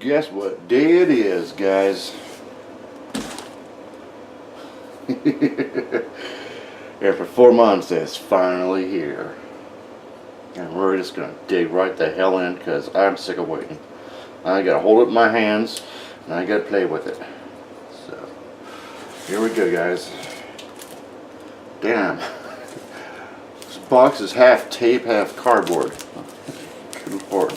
Guess what day it is, guys? After 4 months, it's finally here. And we're just going to dig right the hell in because I'm sick of waiting. I got to hold it in my hands and I got to play with it. So, here we go, guys. Damn. This box is half tape, half cardboard. Good Lord.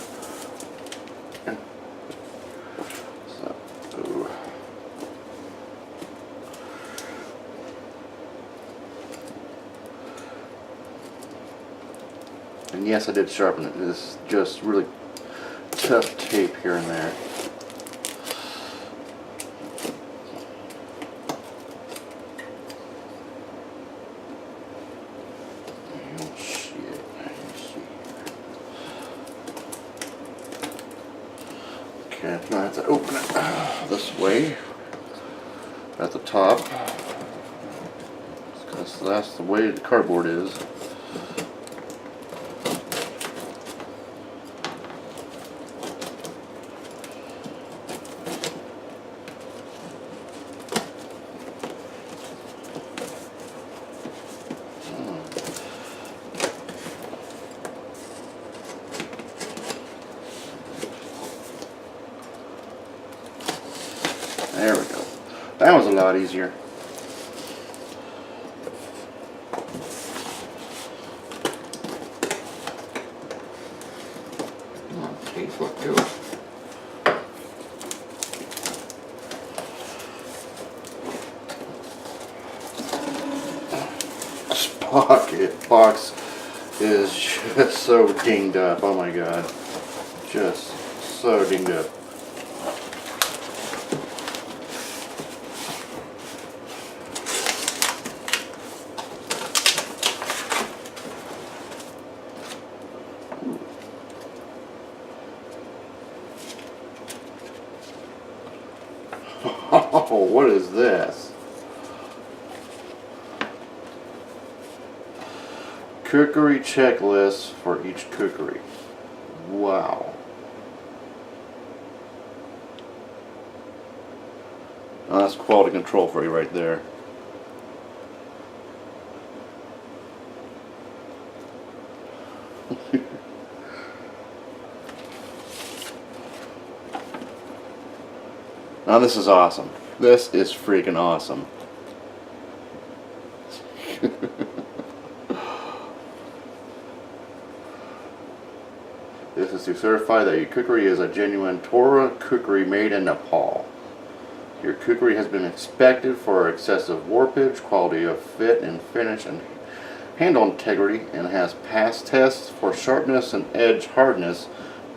So, ooh. And yes, I did sharpen it. This is just really tough tape here and there. Oh shit. Okay, I'm gonna have to open it this way at the top. Because that's the way the cardboard is. There we go. That was a lot easier. Okay, let go. This box is just so dinged up. Oh my god. Just so dinged up. Oh, what is this? Kukri checklist for each kukri. Wow. Oh, that's quality control for you right there. Now this is awesome. This is freaking awesome. This is to certify that your kukri is a genuine Tora kukri made in Nepal. Your kukri has been inspected for excessive warpage, quality of fit and finish, and handle integrity, and has passed tests for sharpness and edge hardness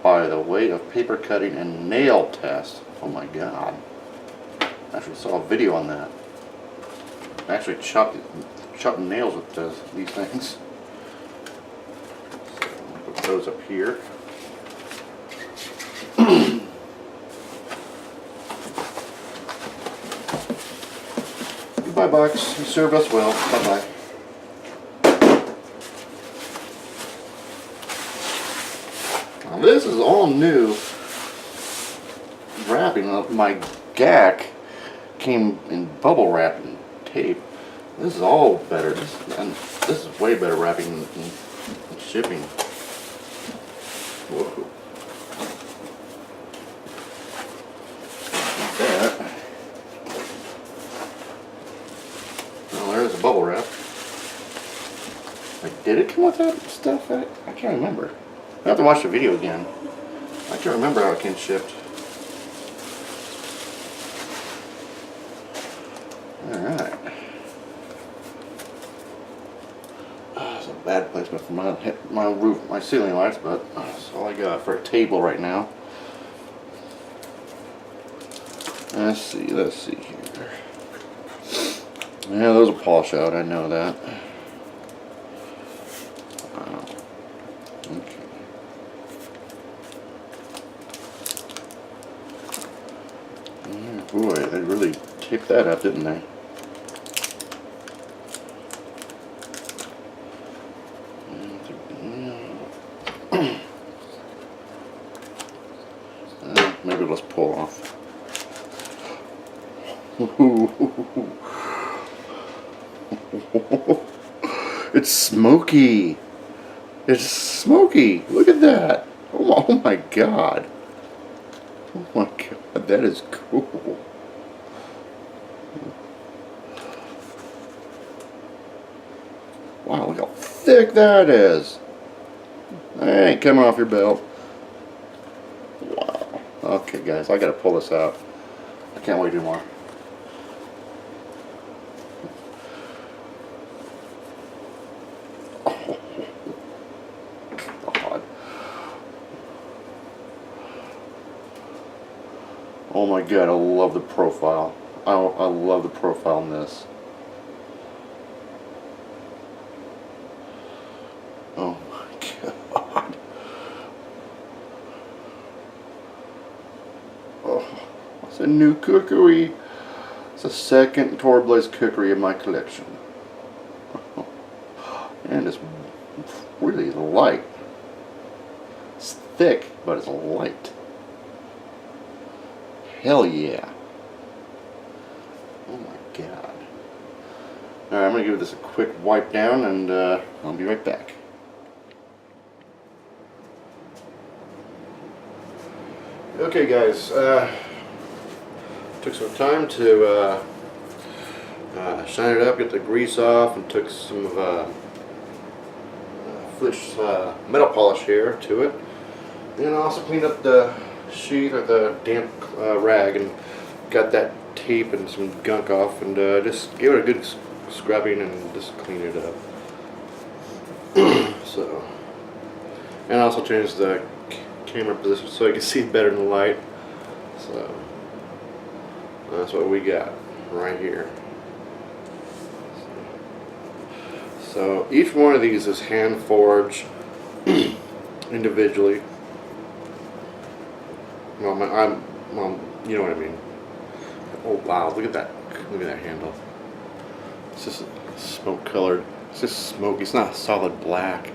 by the way of paper cutting and nail tests. Oh my god. I actually saw a video on that. I actually chopped nails with these things. So I'll put those up here. Goodbye, box. You served us well. Bye-bye. Now this is all new wrapping. My gack came in bubble wrap and tape. This is all better. This is way better wrapping than shipping. Whoa. Like that. Oh, there's the bubble wrap. Like, did it come with that stuff? I can't remember. I have to watch the video again. I can't remember how it came shipped. Alright. It's a bad placement for my roof, my ceiling lights, but that's all I got for a table right now. Let's see here. Yeah, those will polish out, I know that. Okay. Boy, they really taped that up, didn't they? maybe let's pull off. It's smoky. It's smoky. Look at that. Oh my god. Oh my god, that is cool. Wow, look how thick that is. That ain't coming off your belt. Wow. Okay guys, I gotta pull this out. I can't wait anymore. Oh god. Oh my god, I love the profile. I love the profile in this. Oh my god. Oh, it's a new Khukuri. It's the second Tora Blades Khukuri in my collection. And it's really light. It's thick, but it's light. Hell yeah. Oh my god. Alright, I'm going to give this a quick wipe down and I'll be right back. Okay guys, took some time to shine it up, get the grease off, and took some Flitch metal polish here to it. And I also cleaned up the sheath or the damp rag and got that tape and some gunk off, and just gave it a good scrubbing and just clean it up. So, and I also changed the camera position so you can see better in the light. So that's what we got right here. So each one of these is hand forged individually. Well, you know what I mean. Oh wow, look at that! Look at that handle. It's just smoke colored. It's just smoky. It's not solid black.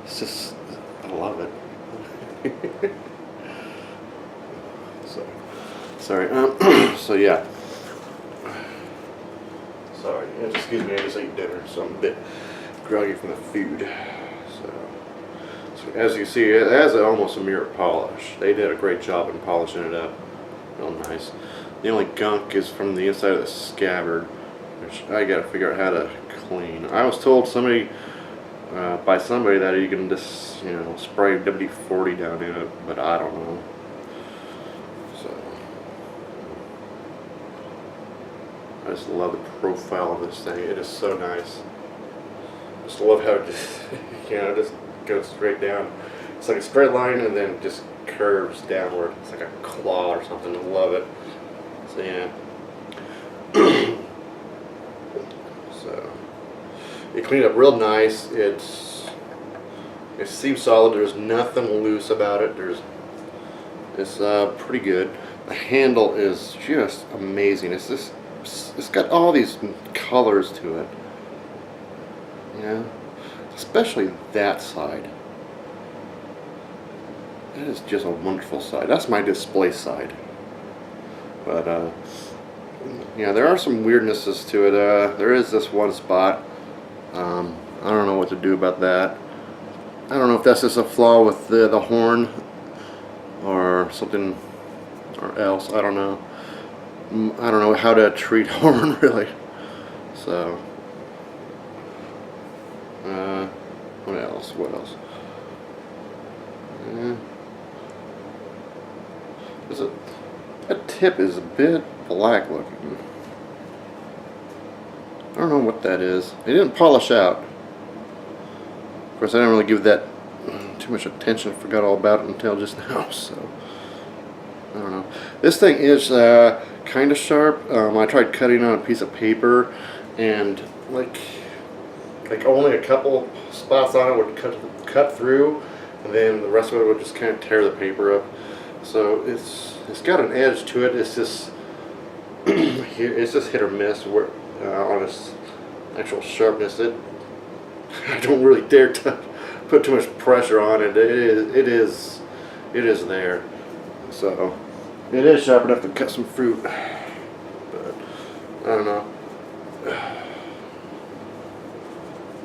It's just, I love it. So, sorry. So yeah. Sorry. Excuse me. I just ate dinner, so I'm a bit groggy from the food. So as you can see, it has almost a mirror polish. They did a great job in polishing it up. Real nice. The only gunk is from the inside of the scabbard, which I gotta figure out how to clean. I was told by somebody that you can just, you know, spray WD-40 down in it, but I don't know. So I just love the profile of this thing. It is so nice. Just love how it just, you know, just goes straight down. It's like a straight line and then just curves downward. It's like a claw or something. I love it. So yeah. So it cleaned up real nice. It seems solid. There's nothing loose about it. It's pretty good. The handle is just amazing. It's got all these colors to it. Yeah, especially that side. That is just a wonderful side. That's my display side. But yeah, there are some weirdnesses to it. There is this one spot. I don't know what to do about that. I don't know if that's just a flaw with the horn or something or else. I don't know. I don't know how to treat horn really. So what else? What else? That tip is a bit black looking. I don't know what that is. It didn't polish out. Of course, I didn't really give that too much attention. I forgot all about it until just now. So I don't know. This thing is kind of sharp. I tried cutting on a piece of paper, and like only a couple spots on it would cut through, and then the rest of it would just kind of tear the paper up. So it's got an edge to it. It's just it's just hit or miss where on its actual sharpness. I don't really dare put too much pressure on it. It is there. So it is sharp enough to cut some fruit, but I don't know.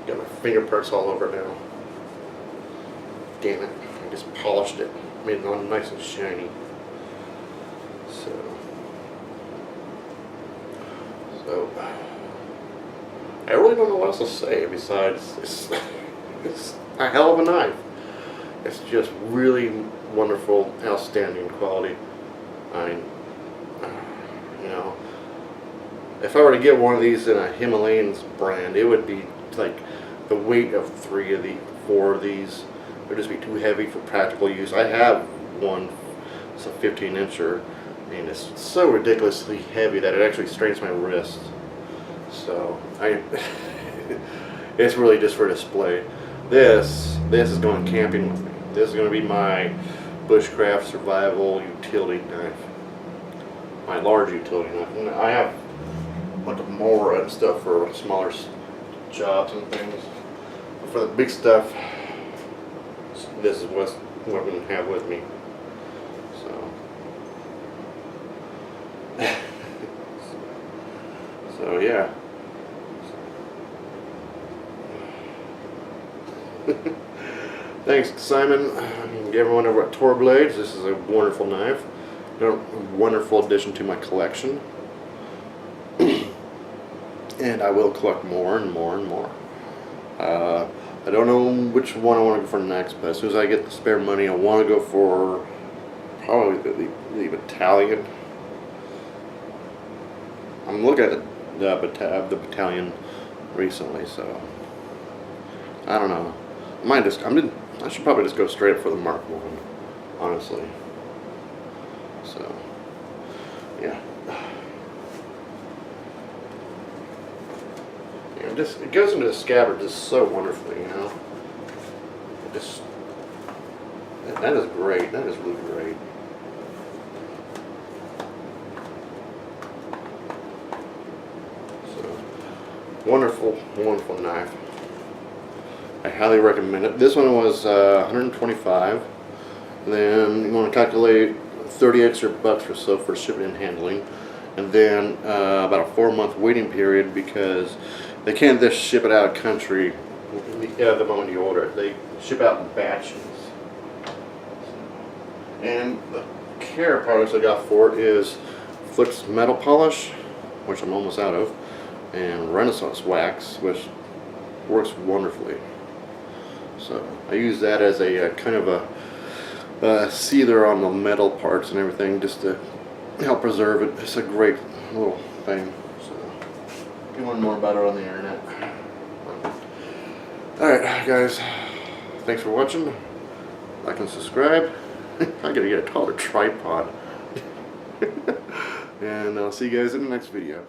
Got my fingerprints all over it now. Damn it, I just polished it, made it all nice and shiny. So I really don't know what else to say besides it's a hell of a knife. It's just really wonderful, outstanding quality. You know, if I were to get one of these in a Himalayan's brand, it would be like the weight of 4 of these. It would just be too heavy for practical use. I have one, it's a 15-incher, and it's so ridiculously heavy that it actually strains my wrist. So it's really just for display. This is going camping with me. This is going to be my bushcraft survival utility knife. My large utility knife. And I have like a mower and stuff for smaller jobs and things. But for the big stuff, this is what I'm going to have with me. So yeah. Thanks, Simon, and everyone over at Tora Blades. This is a wonderful knife. A wonderful addition to my collection. And I will collect more and more and more. I don't know which one I want to go for next, but as soon as I get the spare money, I want to go for probably the battalion. I'm looking at the battalion recently, so I don't know. I should probably just go straight up for the Mark 1, honestly. So yeah. It goes into the scabbard just so wonderfully, you know. That is great. That is really great. Wonderful, wonderful knife. I highly recommend it. This one was $125. Then you want to calculate 30 extra bucks or so for shipping and handling, and then about a 4-month waiting period because they can't just ship it out of country the moment you order it. They ship out in batches. And the care products I got for it is Flick's metal polish, which I'm almost out of, and Renaissance wax, which works wonderfully. So I use that as a kind of a sealer on the metal parts and everything, just to help preserve it. It's a great little thing. So if you want more about it on the internet. Alright guys, thanks for watching. Like and subscribe. I gotta get a taller tripod. And I'll see you guys in the next video.